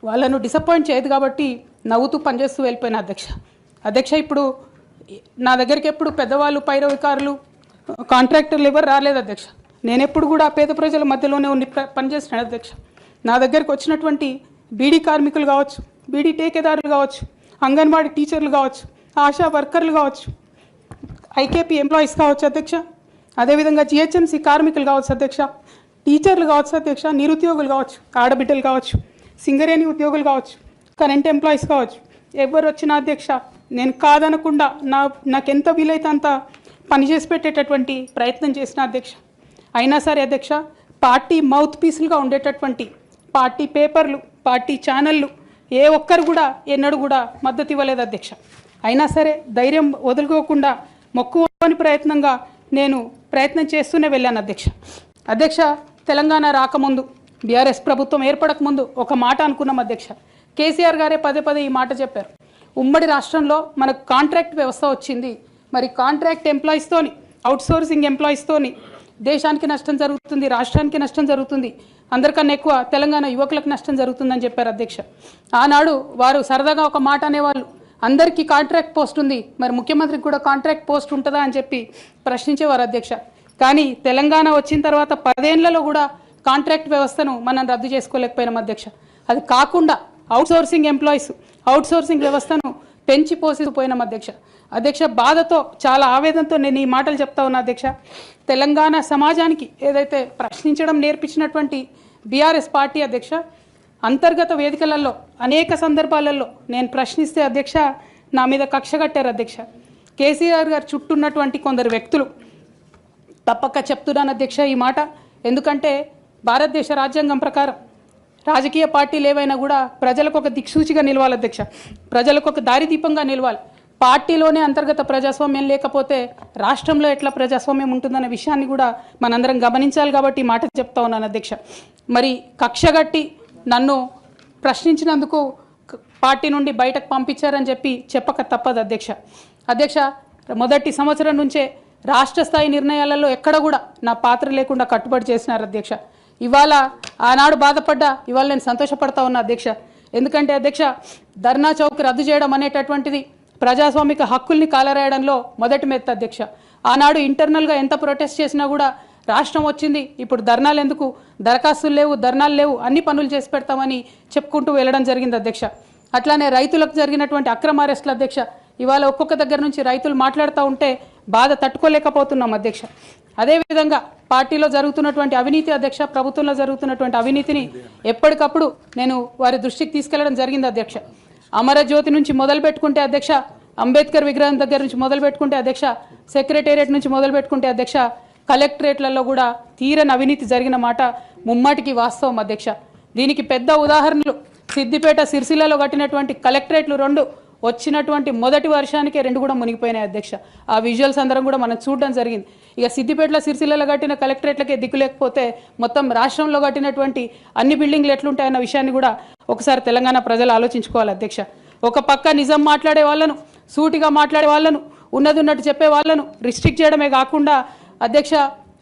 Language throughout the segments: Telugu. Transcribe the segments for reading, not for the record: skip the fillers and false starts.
వాళ్ళను డిసప్పాయింట్ చేయదు కాబట్టి నవ్వుతూ పనిచేస్తూ వెళ్ళిపోయిన అధ్యక్ష ఇప్పుడు నా దగ్గరికి ఎప్పుడు పెద్దవాళ్ళు పైరవికారులు కాంట్రాక్టర్లు ఎవరు రాలేదు అధ్యక్ష. నేను ఎప్పుడు కూడా పేద ప్రజల మధ్యలోనే ఉండి పనిచేస్తున్నాను అధ్యక్ష. నా దగ్గరికి వచ్చినటువంటి బీడీ కార్మికులు కావచ్చు, బీడీ టేకేదారులు కావచ్చు, అంగన్వాడీ టీచర్లు కావచ్చు, ఆశా వర్కర్లు కావచ్చు, ఐకేపీ ఎంప్లాయీస్ కావచ్చు అధ్యక్ష, అదేవిధంగా జిహెచ్ఎంసీ కార్మికులు కావచ్చు అధ్యక్ష, టీచర్లు కావచ్చు అధ్యక్ష, నిరుద్యోగులు కావచ్చు, ఆడబిడ్డలు కావచ్చు, సింగరేణి ఉద్యోగులు కావచ్చు, కరెంట్ ఎంప్లాయీస్ కావచ్చు, ఎవరు వచ్చినా అధ్యక్ష నేను కాదనకుండా నాకెంత వీలైతే అంత పనిచేసి పెట్టేటటువంటి ప్రయత్నం చేసిన అధ్యక్ష. అయినా సరే అధ్యక్ష పార్టీ మౌత్ పీసులుగా ఉండేటటువంటి పార్టీ పేపర్లు, పార్టీ ఛానళ్ళు ఏ ఒక్కరు కూడా ఎన్నడూ కూడా మద్దతు ఇవ్వలేదు అధ్యక్ష. అయినా సరే ధైర్యం వదులుకోకుండా మొక్కువని ప్రయత్నంగా నేను ప్రయత్నం చేస్తూనే వెళ్ళాను అధ్యక్ష. తెలంగాణ రాకముందు, బీఆర్ఎస్ ప్రభుత్వం ఏర్పడకముందు ఒక మాట అనుకున్నాం అధ్యక్ష. కేసీఆర్ గారే పదే పదే ఈ మాట చెప్పారు. ఉమ్మడి రాష్ట్రంలో మనకు కాంట్రాక్ట్ వ్యవస్థ వచ్చింది, మరి కాంట్రాక్ట్ ఎంప్లాయీస్తోని, అవుట్సోర్సింగ్ ఎంప్లాయీస్తోని దేశానికి నష్టం జరుగుతుంది, రాష్ట్రానికి నష్టం జరుగుతుంది, అందరికన్నా ఎక్కువ తెలంగాణ యువకులకు నష్టం జరుగుతుందని చెప్పారు అధ్యక్ష. ఆనాడు వారు సరదాగా ఒక మాట అనేవాళ్ళు, అందరికీ కాంట్రాక్ట్ పోస్ట్ ఉంది, మరి ముఖ్యమంత్రికి కూడా కాంట్రాక్ట్ పోస్ట్ ఉంటుందా అని చెప్పి ప్రశ్నించేవారు అధ్యక్ష. కానీ తెలంగాణ వచ్చిన తర్వాత 10 ఏళ్లలో కూడా కాంట్రాక్ట్ వ్యవస్థను మనం రద్దు చేసుకోలేకపోయినాం అధ్యక్ష. అది కాకుండా అవుట్సోర్సింగ్ ఎంప్లాయీస్, అవుట్సోర్సింగ్ వ్యవస్థను పెంచి పోసిపోయినాం అధ్యక్ష. బాధతో, చాలా ఆవేదనతో నేను ఈ మాటలు చెప్తా ఉన్నా అధ్యక్ష. తెలంగాణ సమాజానికి ఏదైతే ప్రశ్నించడం నేర్పించినటువంటి బీఆర్ఎస్ పార్టీ అధ్యక్ష, అంతర్గత వేదికలలో అనేక సందర్భాలలో నేను ప్రశ్నిస్తే అధ్యక్ష నా మీద కక్ష కట్టారు అధ్యక్ష. కేసీఆర్ గారు చుట్టూన్నటువంటి కొందరు వ్యక్తులు, తప్పక చెప్తున్నాను అధ్యక్ష ఈ మాట, ఎందుకంటే భారతదేశ రాజ్యాంగం ప్రకారం రాజకీయ పార్టీలు ఏవైనా కూడా ప్రజలకు ఒక దిక్సూచిగా నిలవాలి అధ్యక్ష, ప్రజలకు ఒక దారిదీపంగా నిలవాలి. పార్టీలోనే అంతర్గత ప్రజాస్వామ్యం లేకపోతే రాష్ట్రంలో ఎట్లా ప్రజాస్వామ్యం ఉంటుందనే విషయాన్ని కూడా మనందరం గమనించాలి కాబట్టి ఈ మాట చెప్తా ఉన్నాను అధ్యక్ష. మరి కక్షగట్టి నన్ను ప్రశ్నించినందుకు పార్టీ నుండి బయటకు పంపించారని చెప్పి చెప్పక తప్పదు అధ్యక్ష. మొదటి సంవత్సరం నుంచే రాష్ట్ర స్థాయి నిర్ణయాలలో ఎక్కడ కూడా నా పాత్ర లేకుండా కట్టుబడి చేసినారు అధ్యక్ష. ఇవాళ ఆనాడు బాధపడ్డా, ఇవాళ నేను సంతోషపడతా ఉన్నా అధ్యక్ష. ఎందుకంటే అధ్యక్ష ధర్నా చౌక్ రద్దు చేయడం అనేటటువంటిది ప్రజాస్వామిక హక్కుల్ని కాలరాయడంలో మొదటి మెత్త అధ్యక్ష. ఆనాడు ఇంటర్నల్గా ఎంత ప్రొటెస్ట్ చేసినా కూడా రాష్ట్రం వచ్చింది, ఇప్పుడు ధర్నాలు ఎందుకు, దరఖాస్తులు లేవు, ధర్నాలు లేవు, అన్ని పనులు చేసి పెడతామని చెప్పుకుంటూ వెళ్ళడం జరిగింది అధ్యక్ష. అట్లానే రైతులకు జరిగినటువంటి అక్రమ అరెస్టులు అధ్యక్ష, ఇవాళ ఒక్కొక్క దగ్గర నుంచి రైతులు మాట్లాడుతూ ఉంటే బాధ తట్టుకోలేకపోతున్నాం అధ్యక్ష. అదేవిధంగా పార్టీలో జరుగుతున్నటువంటి అవినీతి అధ్యక్ష, ప్రభుత్వంలో జరుగుతున్నటువంటి అవినీతిని ఎప్పటికప్పుడు నేను వారి దృష్టికి తీసుకెళ్లడం జరిగింది అధ్యక్ష. అమరజ్యోతి నుంచి మొదలు పెట్టుకుంటే అధ్యక్ష, అంబేద్కర్ విగ్రహం దగ్గర నుంచి మొదలు పెట్టుకుంటే అధ్యక్ష, సెక్రటేరియట్ నుంచి మొదలు పెట్టుకుంటే అధ్యక్ష, కలెక్టరేట్లలో కూడా తీరని అవినీతి జరిగిన మాట ముమ్మాటికి వాస్తవం అధ్యక్ష. దీనికి పెద్ద ఉదాహరణలు సిద్దిపేట, సిరిసిల్లలో కట్టినటువంటి కలెక్టరేట్లు 2 వచ్చినటువంటి మొదటి వర్షానికే 2 కూడా మునిగిపోయినాయి అధ్యక్ష. ఆ విజువల్స్ అందరం కూడా మనం చూడడం జరిగింది. ఇక సిద్దిపేటలో, సిరిసిల్లలో కట్టిన కలెక్టరేట్లకే దిక్కు లేకపోతే మొత్తం రాష్ట్రంలో కట్టినటువంటి అన్ని బిల్డింగ్లు ఎట్లుంటాయన్న విషయాన్ని కూడా ఒకసారి తెలంగాణ ప్రజలు ఆలోచించుకోవాలి అధ్యక్ష. ఒక పక్క నిజం మాట్లాడే వాళ్ళను, సూటిగా మాట్లాడే వాళ్ళను, ఉన్నది ఉన్నట్టు చెప్పే వాళ్ళను రిస్ట్రిక్ట్ చేయడమే కాకుండా అధ్యక్ష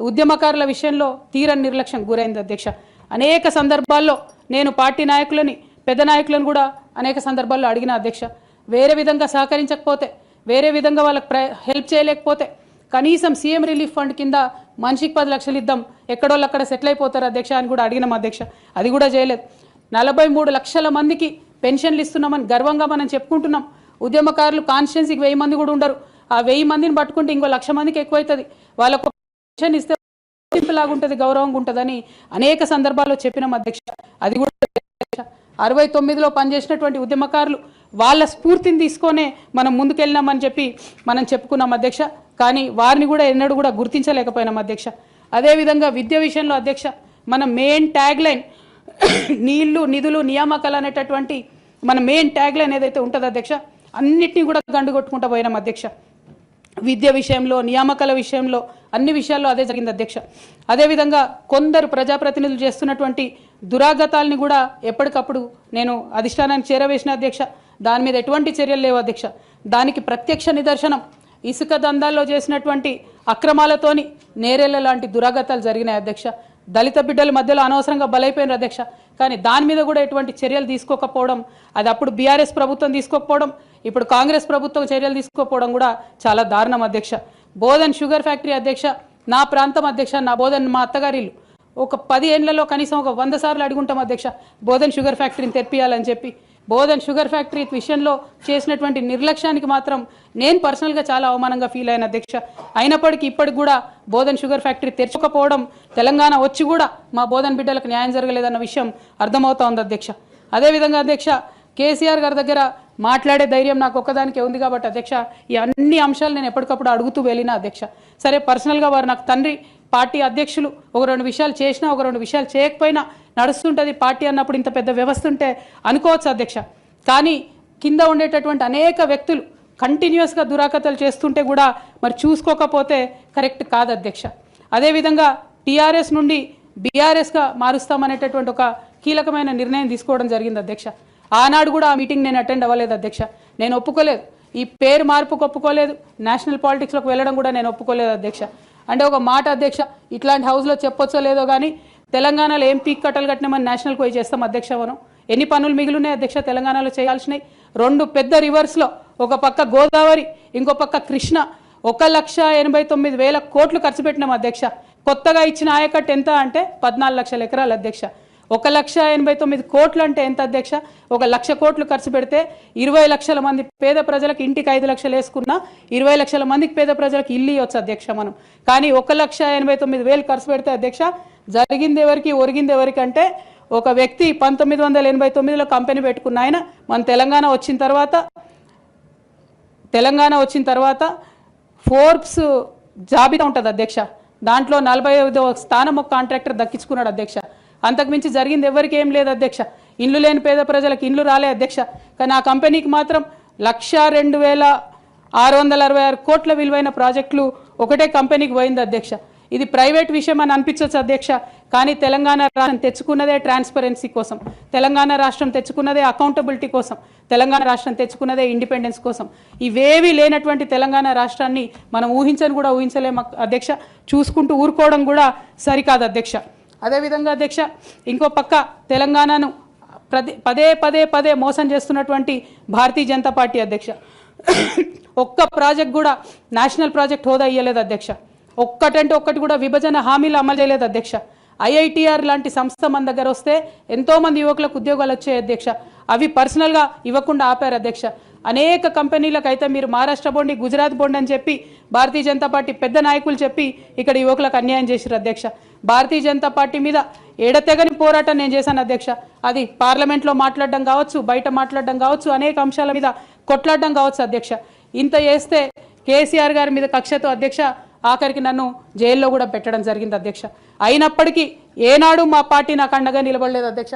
ఉద్యమకారుల విషయంలో తీరని నిర్లక్ష్యం గురైంది అధ్యక్ష. అనేక సందర్భాల్లో నేను పార్టీ నాయకులని, పెద్ద నాయకులను కూడా అనేక సందర్భాల్లో అడిగిన అధ్యక్ష. వేరే విధంగా సహకరించకపోతే, వేరే విధంగా వాళ్ళకి హెల్ప్ చేయలేకపోతే కనీసం సీఎం రిలీఫ్ ఫండ్ కింద మనిషికి 10 లక్షలు ఇద్దాం, ఎక్కడోళ్ళు అక్కడ సెటిల్ అయిపోతారు అధ్యక్ష అని కూడా అడిగినాం అధ్యక్ష. అది కూడా చేయలేదు. 43 లక్షల మందికి పెన్షన్లు ఇస్తున్నామని గర్వంగా మనం చెప్పుకుంటున్నాం. ఉద్యమకారులు కాన్స్టిట్యున్సీకి 1000 మంది కూడా ఉండరు. ఆ 1000 మందిని పట్టుకుంటే ఇంకో 1,00,000 మందికి ఎక్కువైతుంది. వాళ్ళకు పెన్షన్ ఇస్తే లాగుంటుంది, గౌరవంగా ఉంటుందని అనేక సందర్భాల్లో చెప్పినాం అధ్యక్ష. అది కూడా 69లో పనిచేసినటువంటి ఉద్యమకారులు వాళ్ళ స్ఫూర్తిని తీసుకొనే మనం ముందుకెళ్ళినామని చెప్పి మనం చెప్పుకున్నాం అధ్యక్ష. కానీ వారిని కూడా ఎన్నడూ కూడా గుర్తించలేకపోయినాం అధ్యక్ష. అదేవిధంగా విద్య విషయంలో అధ్యక్ష మన మెయిన్ ట్యాగ్ లైన్ నీళ్లు, నిధులు, నియామకాలు అనేటటువంటి మన మెయిన్ ట్యాగ్ లైన్ ఏదైతే ఉంటుందో అధ్యక్ష, అన్నిటినీ కూడా గండు కొట్టుకుంటూ పోయినాం అధ్యక్ష. విద్య విషయంలో, నియామకాల విషయంలో, అన్ని విషయాల్లో అదే జరిగింది అధ్యక్ష. అదేవిధంగా కొందరు ప్రజాప్రతినిధులు చేస్తున్నటువంటి దురాగతాలని కూడా ఎప్పటికప్పుడు నేను అధిష్టానానికి చేరవేసిన అధ్యక్ష. దాని మీద ఎటువంటి చర్యలు లేవు అధ్యక్ష. దానికి ప్రత్యక్ష నిదర్శనం ఇసుక దందాల్లో చేసినటువంటి అక్రమాలతోని నేరేళ్ల లాంటి దురాగతాలు జరిగినాయి అధ్యక్ష. దళిత బిడ్డల మధ్యలో అనవసరంగా బలైపోయినారు అధ్యక్ష. కానీ దాని మీద కూడా ఎటువంటి చర్యలు తీసుకోకపోవడం, అది అప్పుడు బీఆర్ఎస్ ప్రభుత్వం తీసుకోకపోవడం, ఇప్పుడు కాంగ్రెస్ ప్రభుత్వం చర్యలు తీసుకోకపోవడం కూడా చాలా దారుణం అధ్యక్ష. బోధన్ షుగర్ ఫ్యాక్టరీ అధ్యక్ష, నా ప్రాంతం అధ్యక్ష, నా బోధన్ మా అత్తగారిల్లు. ఒక 10 ఏళ్లలో కనీసం ఒక 100 సార్లు అడుగుంటాం అధ్యక్ష బోధన్ షుగర్ ఫ్యాక్టరీని తెప్పియాలని చెప్పి. బోధన్ షుగర్ ఫ్యాక్టరీ విషయంలో చేసినటువంటి నిర్లక్ష్యానికి మాత్రం నేను పర్సనల్గా చాలా అవమానంగా ఫీల్ అయిన అధ్యక్ష. అయినప్పటికీ ఇప్పటికి కూడా బోధన్ షుగర్ ఫ్యాక్టరీ తెరచకపోవడం, తెలంగాణ వచ్చి కూడా మా బోధన్ బిడ్డలకు న్యాయం జరగలేదన్న విషయం అర్థమవుతా ఉంది అధ్యక్ష. అదేవిధంగా అధ్యక్ష, కేసీఆర్ గారి దగ్గర మాట్లాడే ధైర్యం నాకు ఒక్కదానికే ఉంది కాబట్టి అధ్యక్ష, ఈ అన్ని అంశాలు నేను ఎప్పటికప్పుడు అడుగుతూ వెళ్ళిన అధ్యక్ష. సరే, పర్సనల్గా వారు నాకు తండ్రి, పార్టీ అధ్యక్షులు, ఒక 2 విషయాలు చేసినా ఒక 2 విషయాలు చేయకపోయినా నడుస్తుంటుంది పార్టీ అన్నప్పుడు, ఇంత పెద్ద వ్యవస్థ ఉంటే అనుకోవచ్చు అధ్యక్ష. కానీ కింద ఉండేటటువంటి అనేక వ్యక్తులు కంటిన్యూస్గా దురాకతలు చేస్తుంటే కూడా మరి చూసుకోకపోతే కరెక్ట్ కాదు అధ్యక్ష. అదేవిధంగా టీఆర్ఎస్ నుండి బీఆర్ఎస్గా మారుస్తామనేటటువంటి ఒక కీలకమైన నిర్ణయం తీసుకోవడం జరిగింది అధ్యక్ష. ఆనాడు కూడా ఆ మీటింగ్ నేను అటెండ్ అవ్వలేదు అధ్యక్ష. నేను ఒప్పుకోలేదు, ఈ పేరు మార్పుకు ఒప్పుకోలేదు, నేషనల్ పాలిటిక్స్లోకి వెళ్ళడం కూడా నేను ఒప్పుకోలేదు అధ్యక్ష. అంటే ఒక మాట అధ్యక్ష, ఇట్లాంటి హౌస్లో చెప్పొచ్చో లేదో కానీ తెలంగాణలో ఏం పీక్ కట్టలు కట్టినామని నేషనల్కి పోయి చేస్తాం అధ్యక్ష. మనం ఎన్ని పనులు మిగిలినాయి అధ్యక్ష తెలంగాణలో చేయాల్సినవి? 2 పెద్ద రివర్స్లో, ఒక పక్క గోదావరి, ఇంకో పక్క కృష్ణ, 1,89,000 కోట్లు ఖర్చు పెట్టినాం అధ్యక్ష. కొత్తగా ఇచ్చిన ఆయకట్టు ఎంత అంటే 14 లక్షల ఎకరాలు అధ్యక్ష. 1,89,000 కోట్లు అంటే ఎంత అధ్యక్ష? 1,00,000 కోట్లు ఖర్చు పెడితే 20 లక్షల మంది పేద ప్రజలకు ఇంటికి 5 లక్షలు వేసుకున్నా 20 లక్షల మందికి పేద ప్రజలకు ఇల్లు ఇవ్వచ్చు అధ్యక్ష మనం. కానీ 1,89,000 ఖర్చు పెడితే అధ్యక్ష జరిగింది ఎవరికి, ఒరిగింది ఎవరికి అంటే, ఒక వ్యక్తి 1989లో కంపెనీ పెట్టుకున్న ఆయన మన తెలంగాణ వచ్చిన తర్వాత ఫోర్బ్స్ జాబితా ఉంటుంది అధ్యక్ష, దాంట్లో 45వ స్థానం ఒక కాంట్రాక్టర్ దక్కించుకున్నాడు అధ్యక్ష. అంతకుమించి జరిగింది ఎవరికి ఏం లేదు అధ్యక్ష. ఇండ్లు లేని పేద ప్రజలకు ఇండ్లు రాలే అధ్యక్ష. కానీ ఆ కంపెనీకి మాత్రం 1,02,666 కోట్ల విలువైన ప్రాజెక్టులు ఒకటే కంపెనీకి పోయింది అధ్యక్ష. ఇది ప్రైవేట్ విషయం అని అనిపించవచ్చు అధ్యక్ష, కానీ తెలంగాణ రాష్ట్రం తెచ్చుకున్నదే ట్రాన్స్పరెన్సీ కోసం, తెలంగాణ రాష్ట్రం తెచ్చుకున్నదే అకౌంటబిలిటీ కోసం, తెలంగాణ రాష్ట్రం తెచ్చుకున్నదే ఇండిపెండెన్స్ కోసం. ఇవేవి లేనటువంటి తెలంగాణ రాష్ట్రాన్ని మనం ఊహించని కూడా ఊహించలేము అధ్యక్ష. చూసుకుంటూ ఊరుకోవడం కూడా సరికాదు అధ్యక్ష. అదేవిధంగా అధ్యక్ష, ఇంకో పక్క తెలంగాణను పదే మోసం చేస్తున్నటువంటి భారతీయ జనతా పార్టీ అధ్యక్ష, ఒక్క ప్రాజెక్ట్ కూడా నేషనల్ ప్రాజెక్ట్ హోదా ఇయ్యలేదు అధ్యక్ష. ఒక్కటంటే ఒక్కటి కూడా విభజన హామీలు అమలు చేయలేదు అధ్యక్ష. ఐఐటిఆర్ లాంటి సంస్థ మన దగ్గర వస్తే ఎంతోమంది యువకులకు ఉద్యోగాలు వచ్చాయి అధ్యక్ష. అవి పర్సనల్గా ఇవ్వకుండా ఆపారు అధ్యక్ష. అనేక కంపెనీలకు అయితే మీరు మహారాష్ట్ర బోండి, గుజరాత్ బోండి అని చెప్పి భారతీయ జనతా పార్టీ పెద్ద నాయకులు చెప్పి ఇక్కడ యువకులకు అన్యాయం చేశారు అధ్యక్ష. భారతీయ జనతా పార్టీ మీద ఎడతెగని పోరాటం నేను చేశాను అధ్యక్ష. అది పార్లమెంట్లో మాట్లాడడం కావచ్చు, బయట మాట్లాడడం కావచ్చు, అనేక అంశాల మీద కొట్లాడడం కావచ్చు అధ్యక్ష. ఇంత చేస్తే కేసీఆర్ గారి మీద కక్షతో అధ్యక్ష ఆఖరికి నన్ను జైల్లో కూడా పెట్టడం జరిగింది అధ్యక్ష. అయినప్పటికీ ఏనాడు మా పార్టీ నాకు అండగా నిలబడలేదు అధ్యక్ష.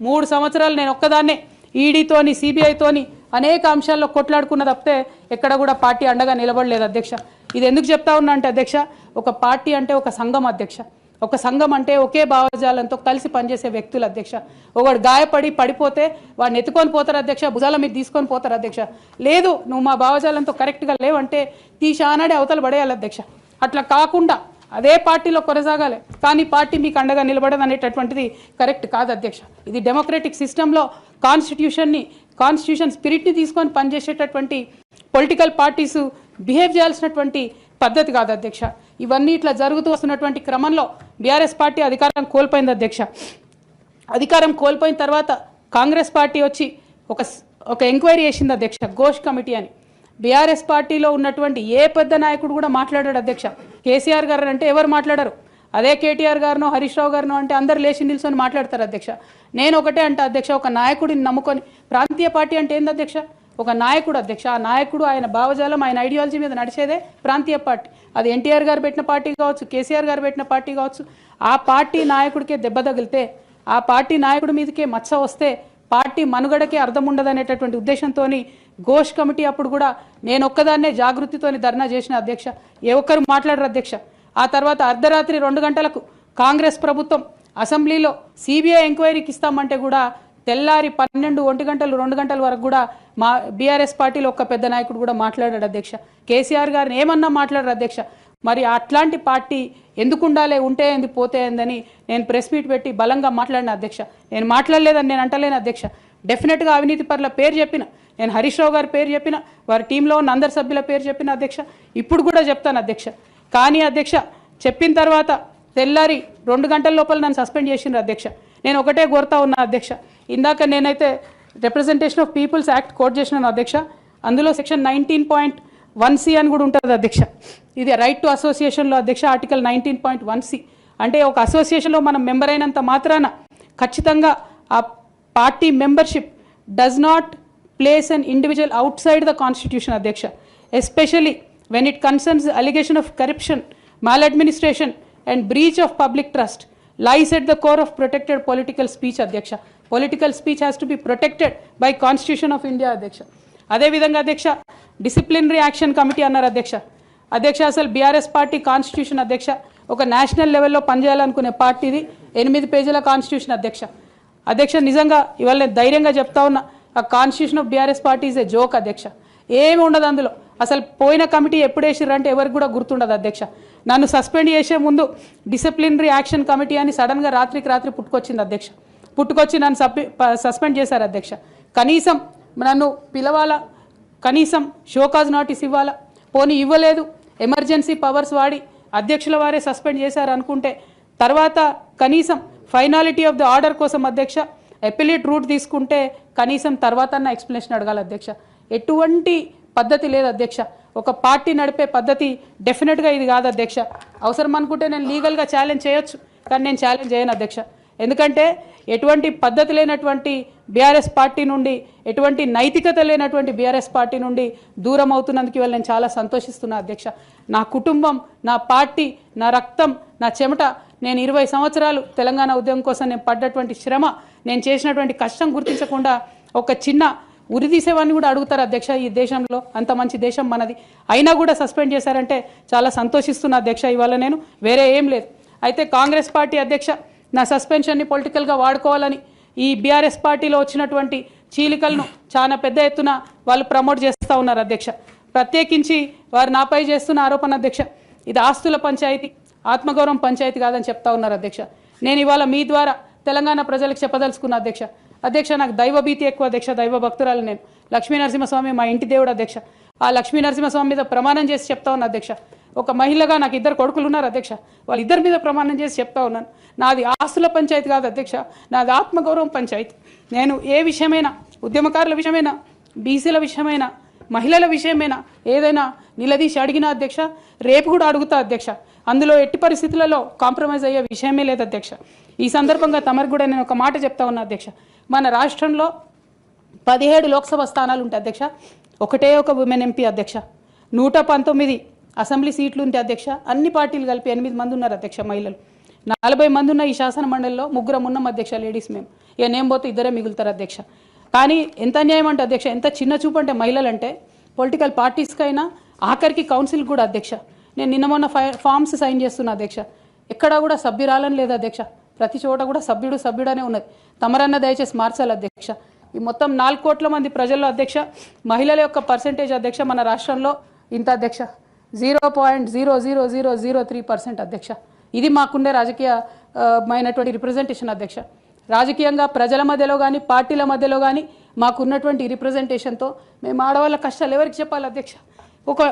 3 సంవత్సరాలు నేను ఒక్కదాన్నే ఈడీతోని, సిబిఐతోని అనేక అంశాల్లో కొట్లాడుకున్న తప్పితే ఎక్కడ కూడా పార్టీ అండగా నిలబడలేదు అధ్యక్ష. ఇది ఎందుకు చెప్తా ఉన్నా అంటే అధ్యక్ష, ఒక పార్టీ అంటే ఒక సంఘం అధ్యక్ష. ఒక సంఘం అంటే ఒకే భావజాలంతో కలిసి పనిచేసే వ్యక్తులు అధ్యక్ష. ఒకడు గాయపడి పడిపోతే వాడిని ఎత్తుకొని పోతారు అధ్యక్ష, భుజాల మీద తీసుకొని పోతారు అధ్యక్ష. లేదు, నువ్వు మా భావజాలంతో కరెక్ట్గా లేవంటే తీశానాడే అవతల పడేయాలి అధ్యక్ష. అట్లా కాకుండా అదే పార్టీలో కొనసాగాలి, కానీ పార్టీ మీకు అండగా నిలబడదు అనేటటువంటిది కరెక్ట్ కాదు అధ్యక్ష. ఇది డెమోక్రటిక్ సిస్టంలో కాన్స్టిట్యూషన్ స్పిరిట్ని తీసుకొని పనిచేసేటటువంటి పొలిటికల్ పార్టీస్ బిహేవ్ చేయాల్సినటువంటి పద్ధతి కాదు అధ్యక్ష. ఇవన్నీ ఇట్లా జరుగుతూ వస్తున్నటువంటి క్రమంలో బీఆర్ఎస్ పార్టీ అధికారం కోల్పోయింది అధ్యక్ష. అధికారం కోల్పోయిన తర్వాత కాంగ్రెస్ పార్టీ వచ్చి ఒక ఎంక్వైరీ చేసింది అధ్యక్ష, ఘోష్ కమిటీ అని. బీఆర్ఎస్ పార్టీలో ఉన్నటువంటి ఏ పెద్ద నాయకుడు కూడా మాట్లాడాడు అధ్యక్ష. కేసీఆర్ గారు అంటే ఎవరు మాట్లాడారు, అదే కేటీఆర్ గారినో హరీష్ రావు గారినో అంటే అందరు లేచి నిల్చొని మాట్లాడతారు అధ్యక్ష. నేను ఒకటే అంటే అధ్యక్ష, ఒక నాయకుడిని నమ్ముకొని ప్రాంతీయ పార్టీ అంటే ఏంది అధ్యక్ష? ఒక నాయకుడు అధ్యక్ష. ఆ నాయకుడు ఆయన భావజాలం, ఆయన ఐడియాలజీ మీద నడిచేదే ప్రాంతీయ పార్టీ. అది ఎన్టీఆర్ గారు పెట్టిన పార్టీ కావచ్చు, కేసీఆర్ గారు పెట్టిన పార్టీ కావచ్చు. ఆ పార్టీ నాయకుడికే దెబ్బ తగిలితే, ఆ పార్టి నాయకుడి మీదకే మచ్చ వస్తే పార్టీ మనుగడకే అర్థం ఉండదనేటటువంటి ఉద్దేశంతో ఘోష్ కమిటీ అప్పుడు కూడా నేను ఒక్కదాన్నే జాగృతితోని ధర్నా చేసిన అధ్యక్ష. ఏ ఒక్కరు మాట్లాడరు అధ్యక్ష. ఆ తర్వాత అర్ధరాత్రి 2 గంటలకు కాంగ్రెస్ ప్రభుత్వం అసెంబ్లీలో సిబిఐ ఎంక్వైరీకి ఇస్తామంటే కూడా తెల్లారి 12, 1 గంటలు, 2 గంటల వరకు కూడా మా బీఆర్ఎస్ పార్టీలో ఒక్క పెద్ద నాయకుడు కూడా మాట్లాడాడు అధ్యక్ష. కేసీఆర్ గారిని ఏమన్నా మాట్లాడరు అధ్యక్ష. మరి అట్లాంటి పార్టీ ఎందుకు ఉండాలి, ఉంటే ఏంది పోతే ఏందని నేను ప్రెస్ మీట్ పెట్టి బలంగా మాట్లాడిన అధ్యక్ష. నేను మాట్లాడలేదని నేను అంటలేను అధ్యక్ష. డెఫినెట్గా అవినీతి పరుల పేరు చెప్పిన, నేను హరీష్ రావు గారి పేరు చెప్పిన, వారి టీంలో ఉన్న అందరి సభ్యుల పేరు చెప్పిన అధ్యక్ష. ఇప్పుడు కూడా చెప్తాను అధ్యక్ష. కానీ అధ్యక్ష చెప్పిన తర్వాత తెల్లారి 2 గంటల లోపల నన్ను సస్పెండ్ చేసిండ్రు అధ్యక్ష. నేను ఒకటే కోరుతా ఉన్నా అధ్యక్ష. ఇందాక నేనైతే representation of people's act quote చేసినాను అధ్యక్ష. అందులో సెక్షన్ 19.1C అని కూడా ఉంటుంది అధ్యక్ష. ఇది రైట్ టు అసోసియేషన్లో అధ్యక్ష ఆర్టికల్ 19.1C. అంటే ఒక అసోసియేషన్లో మనం మెంబర్ అయినంత మాత్రాన ఖచ్చితంగా ఆ party membership does not place an individual outside the constitution అధ్యక్ష. Especially when it concerns the allegation of corruption, maladministration and breach of public trust lies at the core of protected political speech adhyaksha. Political speech has to be protected by Constitution of India adhyaksha. Ade vidhanga adhyaksha disciplinary action committee annaru adhyaksha. Adhyaksha asalu BRS party constitution adhyaksha oka national level lo panjayalanukune party idi 8 పేజీల constitution adhyaksha. Adhyaksha nijanga ivalle ధైర్యంగా చెప్తా ఉన్నా ఆ constitution of BRS party is a joke adhyaksha. ఏమి ఉండదు అందులో. అసలు పోయిన కమిటీ ఎప్పుడు వేసిర్రంటే ఎవరికి కూడా గుర్తుండదు అధ్యక్ష. నన్ను సస్పెండ్ చేసే ముందు డిసిప్లినరీ యాక్షన్ కమిటీ అని సడన్గా రాత్రికి రాత్రి పుట్టుకొచ్చింది అధ్యక్ష. పుట్టుకొచ్చి నన్ను సస్పెండ్ చేశారు అధ్యక్ష. కనీసం నన్ను పిలవాలా, కనీసం షోకాజ్ నోటీస్ ఇవ్వాలా, పోనీ ఇవ్వలేదు. ఎమర్జెన్సీ పవర్స్ వాడి అధ్యక్షుల వారే సస్పెండ్ చేశారు అనుకుంటే తర్వాత కనీసం ఫైనాలిటీ ఆఫ్ ద ఆర్డర్ కోసం అధ్యక్ష అపిలేట్ రూట్ తీసుకుంటే కనీసం తర్వాత ఎక్స్ప్లెనేషన్ అడగాలి అధ్యక్ష. ఎటువంటి పద్ధతి లేదు అధ్యక్ష. ఒక పార్టీ నడిపే పద్ధతి డెఫినెట్గా ఇది కాదు అధ్యక్ష. అవసరం అనుకుంటే నేను లీగల్గా ఛాలెంజ్ చేయొచ్చు, కానీ నేను ఛాలెంజ్ చేయను అధ్యక్ష. ఎందుకంటే ఎటువంటి పద్ధతి లేనటువంటి బీఆర్ఎస్ పార్టీ నుండి, ఎటువంటి నైతికత లేనటువంటి బీఆర్ఎస్ పార్టీ నుండి దూరం అవుతున్నందుకు ఇవాళ నేను చాలా సంతోషిస్తున్నా అధ్యక్ష. నా కుటుంబం, నా పార్టీ, నా రక్తం, నా చెమట, నేను 20 సంవత్సరాలు తెలంగాణ ఉద్యమం కోసం నేను పడ్డటువంటి శ్రమ, నేను చేసినటువంటి కష్టం గుర్తించకుండా ఒక చిన్న ఉరి తీసేవాడిని కూడా అడుగుతారు అధ్యక్ష. ఈ దేశంలో అంత మంచి దేశం మనది, అయినా కూడా సస్పెండ్ చేశారంటే చాలా సంతోషిస్తున్నా అధ్యక్ష. ఇవాళ నేను వేరే ఏం లేదు. అయితే కాంగ్రెస్ పార్టీ అధ్యక్ష నా సస్పెన్షన్ని పొలిటికల్గా వాడుకోవాలని ఈ బీఆర్ఎస్ పార్టీలో వచ్చినటువంటి చీలికలను చాలా పెద్ద ఎత్తున వాళ్ళు ప్రమోట్ చేస్తూ ఉన్నారు అధ్యక్ష. ప్రత్యేకించి వారు నాపై చేస్తున్న ఆరోపణ అధ్యక్ష, ఇది ఆస్తుల పంచాయతీ, ఆత్మగౌరవం పంచాయతీ కాదని చెప్తా ఉన్నారు అధ్యక్ష. నేను ఇవాళ మీ ద్వారా తెలంగాణ ప్రజలకు చెప్పదలుచుకున్న అధ్యక్ష. అధ్యక్ష నాకు దైవభీతి ఎక్కువ అధ్యక్ష, దైవ భక్తురాలు నేను. లక్ష్మీ నరసింహస్వామి మా ఇంటి దేవుడు అధ్యక్ష. ఆ లక్ష్మీ నరసింహస్వామి మీద ప్రమాణం చేసి చెప్తా ఉన్నా అధ్యక్ష. ఒక మహిళగా నాకు 2 కొడుకులు ఉన్నారు అధ్యక్ష. వాళ్ళిద్దరి మీద ప్రమాణం చేసి చెప్తా ఉన్నాను, నాది ఆస్తుల పంచాయతీ కాదు అధ్యక్ష, నాది ఆత్మగౌరవం పంచాయతీ. నేను ఏ విషయమైనా, ఉద్యమకారుల విషయమైనా, బీసీల విషయమైనా, మహిళల విషయమైనా ఏదైనా నిలదీసి అడిగినా అధ్యక్ష, రేపు కూడా అడుగుతా అధ్యక్ష. అందులో ఎట్టి పరిస్థితులలో కాంప్రమైజ్ అయ్యే విషయమే లేదు అధ్యక్ష. ఈ సందర్భంగా తమరు కూడా నేను ఒక మాట చెప్తా ఉన్నా అధ్యక్ష. మన రాష్ట్రంలో 17 లోక్సభ స్థానాలు ఉంటాయి అధ్యక్ష, ఒకటే ఒక ఉమెన్ ఎంపీ అధ్యక్ష. 119 అసెంబ్లీ సీట్లు ఉంటాయి అధ్యక్ష. అన్ని పార్టీలు కలిపి 8 మంది ఉన్నారు అధ్యక్ష మహిళలు. 40 మంది ఉన్న ఈ శాసన మండలిలో 3 ఉన్నాం అధ్యక్ష లేడీస్. మేము ఇక నేను పోతే 2 మిగులుతారు అధ్యక్ష. కానీ ఎంత అన్యాయం అంటే అధ్యక్ష, ఎంత చిన్న చూపు అంటే మహిళలు అంటే పొలిటికల్ పార్టీస్కైనా ఆఖరికి కౌన్సిల్ కూడా అధ్యక్ష. నేను నిన్న మొన్న ఫామ్స్ సైన్ చేస్తున్నా అధ్యక్ష. ఎక్కడా కూడా సభ్యురాలని లేదు అధ్యక్ష. ప్రతి చోట కూడా సభ్యుడనే ఉన్నది. తమరన్న దయచేసి మార్చాలి అధ్యక్ష. ఈ మొత్తం 4 కోట్ల మంది ప్రజల్లో అధ్యక్ష మహిళల యొక్క పర్సెంటేజ్ అధ్యక్ష మన రాష్ట్రంలో ఇంత అధ్యక్ష, 0.00003% అధ్యక్ష. ఇది మాకుండే రాజకీయమైనటువంటి రిప్రజెంటేషన్ అధ్యక్ష. రాజకీయంగా ప్రజల మధ్యలో కానీ పార్టీల మధ్యలో కానీ మాకున్నటువంటి రిప్రజెంటేషన్తో మేము ఆడవాళ్ళ కష్టాలు ఎవరికి చెప్పాలి అధ్యక్ష.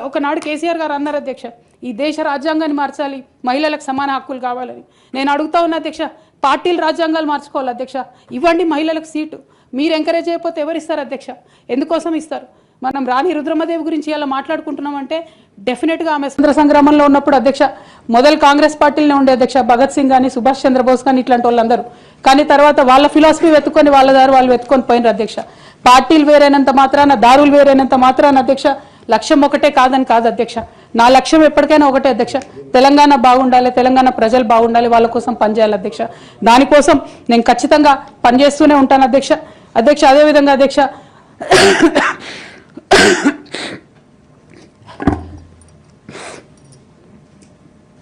ఒకనాడు కేసీఆర్ గారు అన్నారు అధ్యక్ష, ఈ దేశ రాజ్యాంగాన్ని మార్చాలి, మహిళలకు సమాన హక్కులు కావాలని. నేను అడుగుతా ఉన్నా అధ్యక్ష, పార్టీలు రాజ్యాంగాలు మార్చుకోవాలి అధ్యక్ష. ఇవ్వండి మహిళలకు సీటు. మీరు ఎంకరేజ్ చేయకపోతే ఎవరు ఇస్తారు అధ్యక్ష? ఎందుకోసం ఇస్తారు? మనం రాణి రుద్రమదేవి గురించి ఇలా మాట్లాడుకుంటున్నామంటే డెఫినెట్గా ఆమె స్వతంత్ర సంగ్రామంలో ఉన్నప్పుడు అధ్యక్ష మొదలు కాంగ్రెస్ పార్టీలోనే ఉండే అధ్యక్ష. భగత్ సింగ్ కానీ, సుభాష్ చంద్రబోస్ కానీ ఇట్లాంటి వాళ్ళందరూ. కానీ తర్వాత వాళ్ళ ఫిలాసఫీ వెతుక్కొని వాళ్ళ దారి వాళ్ళు వెతుక్కొని పోయినారు అధ్యక్ష. పార్టీలు వేరైనంత మాత్రాన, దారులు వేరైనంత మాత్రాన అధ్యక్ష లక్ష్యం ఒకటే కాదని కాదు అధ్యక్ష. నా లక్ష్యం ఎప్పటికైనా ఒకటే అధ్యక్ష, తెలంగాణ బాగుండాలి, తెలంగాణ ప్రజలు బాగుండాలి, వాళ్ళ కోసం పనిచేయాలి అధ్యక్ష. దానికోసం నేను ఖచ్చితంగా పనిచేస్తూనే ఉంటాను అధ్యక్ష. అదేవిధంగా అధ్యక్ష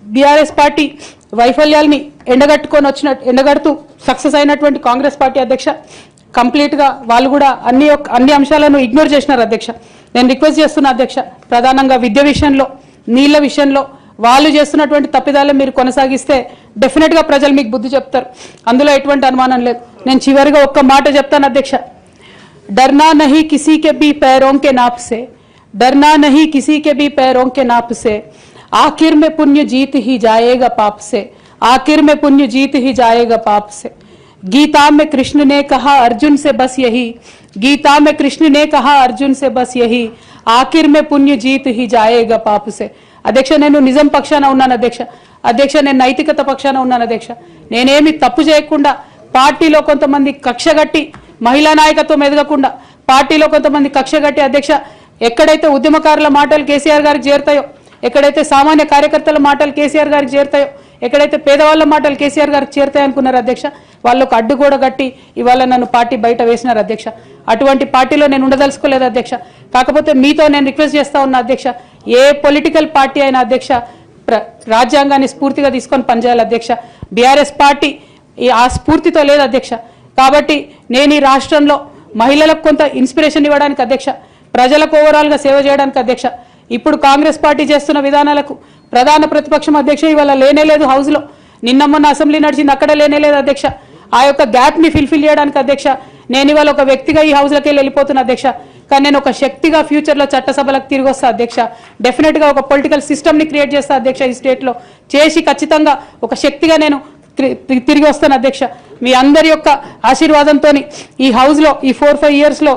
బీఆర్ఎస్ పార్టీ వైఫల్యాల్ని ఎండగడుతూ సక్సెస్ అయినటువంటి కాంగ్రెస్ పార్టీ అధ్యక్ష కంప్లీట్గా వాళ్ళు కూడా అన్ని అంశాలను ఇగ్నోర్ చేసినారు అధ్యక్ష. నేను రిక్వెస్ట్ చేస్తున్నా అధ్యక్ష, ప్రధానంగా విద్య విషయంలో, నీళ్ల విషయంలో వాళ్ళు చేస్తున్నటువంటి తప్పిదాలను మీరు కొనసాగిస్తే డెఫినెట్గా ప్రజలు మీకు బుద్ధి చెప్తారు, అందులో ఎటువంటి అనుమానం లేదు. నేను చివరిగా ఒక్క మాట చెప్తాను అధ్యక్ష, डरना नहीं किसी के भी पैरों के नाप से, डरना नहीं किसी के भी पैरों के नाप से, आखिर में पुण्य जीत ही जाएगा पाप से, आखिर में पुण्य जीत ही जाएगा पाप से. गीता में कृष्ण ने कहा अर्जुन से बस यही, गीता में कृष्ण ने कहा अर्जुन से बस यही, आखिर में पुण्य जीत ही जाएगा पाप से. అధ్యక్ష నేను నిజం పక్షాన ఉన్నాను అధ్యక్ష నేను నైతికత పక్షాన ఉన్నాను అధ్యక్ష. నేనేమి తప్పు చేయకుండా పార్టీలో కొంతమంది కక్షగట్టి మహిళా నాయకత్వం ఎదగకుండా పార్టీలో కొంతమంది కక్షగట్టి అధ్యక్ష ఎక్కడైతే ఉద్యమకారుల మాటలు కేసీఆర్ గారికి చేరుతాయో, ఎక్కడైతే సామాన్య కార్యకర్తల మాటలు కేసీఆర్ గారికి చేరుతాయో, ఎక్కడైతే పేదవాళ్ళ మాటలు కేసీఆర్ గారికి చేరుతాయి అనుకున్నారు అధ్యక్ష, వాళ్ళకు అడ్డు కూడా కట్టి ఇవాళ నన్ను పార్టీ బయట వేసినారు అధ్యక్ష. అటువంటి పార్టీలో నేను ఉండదలుచుకోలేదు అధ్యక్ష. కాకపోతే మీతో నేను రిక్వెస్ట్ చేస్తా ఉన్నా అధ్యక్ష, ఏ పొలిటికల్ పార్టీ అయినా అధ్యక్ష రాజ్యాంగాన్ని స్ఫూర్తిగా తీసుకొని పనిచేయాలి అధ్యక్ష. బీఆర్ఎస్ పార్టీ ఆ స్ఫూర్తితో లేదు అధ్యక్ష. కాబట్టి నేను ఈ రాష్ట్రంలో మహిళలకు కొంత ఇన్స్పిరేషన్ ఇవ్వడానికి అధ్యక్ష, ప్రజలకు ఓవరాల్గా సేవ చేయడానికి అధ్యక్ష, ఇప్పుడు కాంగ్రెస్ పార్టీ చేస్తున్న విధానాలకు ప్రధాన ప్రతిపక్షం అధ్యక్ష ఇవాళ లేనేలేదు హౌస్లో, నిన్న మొన్న అసెంబ్లీ నడిచింది అక్కడ లేనేలేదు అధ్యక్ష. ఆ యొక్క గ్యాప్ని ఫిల్ఫిల్ చేయడానికి అధ్యక్ష నేను ఇవాళ ఒక వ్యక్తిగా ఈ హౌస్లోకి వెళ్ళిపోతున్నా అధ్యక్ష. కానీ నేను ఒక శక్తిగా ఫ్యూచర్లో చట్టసభలకు తిరిగి వస్తా అధ్యక్ష. డెఫినెట్గా ఒక పొలిటికల్ సిస్టమ్ని క్రియేట్ చేస్తా అధ్యక్ష ఈ స్టేట్లో, చేసి ఖచ్చితంగా ఒక శక్తిగా నేను తిరిగి వస్తాను అధ్యక్ష. మీ అందరి యొక్క ఆశీర్వాదంతో ఈ హౌస్లో ఈ 4-5 ఇయర్స్లో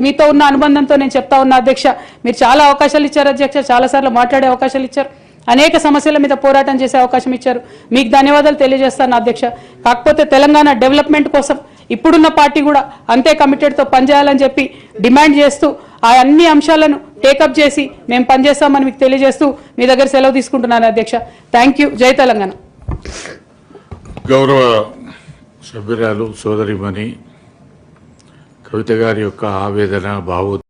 మీతో ఉన్న అనుబంధంతో నేను చెప్తా ఉన్నా అధ్యక్ష, మీరు చాలా అవకాశాలు ఇచ్చారు అధ్యక్ష, చాలాసార్లు మాట్లాడే అవకాశాలు ఇచ్చారు, అనేక సమస్యల మీద పోరాటం చేసే అవకాశం ఇచ్చారు, మీకు ధన్యవాదాలు తెలియజేస్తాను అధ్యక్ష. కాకపోతే తెలంగాణ డెవలప్మెంట్ కోసం ఇప్పుడున్న పార్టీ కూడా అంతే కమిటెడ్తో పనిచేయాలని చెప్పి డిమాండ్ చేస్తూ ఆ అన్ని అంశాలను టేకప్ చేసి మేము పనిచేస్తామని మీకు తెలియజేస్తూ మీ దగ్గర సెలవు తీసుకుంటున్నాను అధ్యక్ష. Thank you. జై తెలంగాణ. గౌరవ సభ్యురాలు సోదరిమణి కవిత గారి యొక్క ఆవేదన భావోద్వేగం